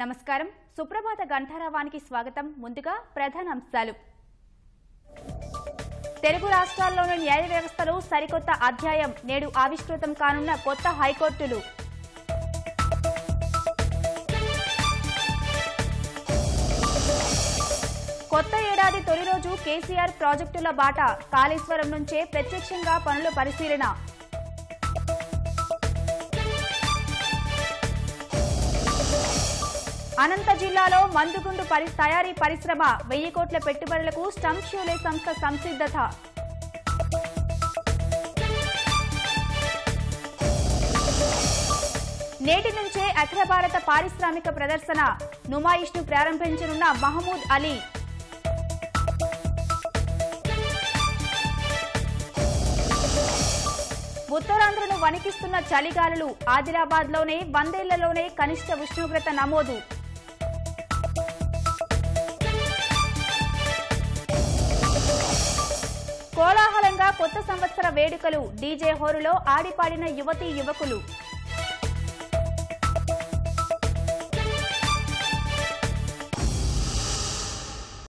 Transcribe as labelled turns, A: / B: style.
A: నమస్కారం సుప్రభాత గంటారావానికి స్వాగతం ముందుగా ప్రధానాంశాలు తెలుగు రాష్ట్రాల్లోని న్యాయ వ్యవస్థలో సరికొత్త అధ్యాయం నేడు ఆవిష్కృతం కానున్న కొత్త హైకోర్టులు కొత్త ఏడాది తొలి రోజు కేసీఆర్ ప్రాజెక్టుల బాట కాళేశ్వరం నుంచే ప్రత్యక్షంగా పనుల పరిశీలన అనంత జిల్లాలో మందుగుండు తయారీ పరిశ్రమ 1000 కోట్ల పెట్టుబడులకు స్టంప్ షూలే సంస్థ సంసిద్ధత నేటి నుంచే అఖిల భారత పారిశ్రామిక ప్రదర్శన నుమాయిష్ను ప్రారంభించనున్న మహమూద్ అలీ ఉత్తరాంధ్రను వణికిస్తున్న చలిగాలులు ఆదిలాబాద్లోనే 100 ఏళ్లలోనే కనిష్ట ఉష్ణోగ్రత నమోదు కోలాహలంగా కొత్త సంవత్సర వేడుకలు డీజే హోరులో ఆడిపాడిన యువతీ యువకులు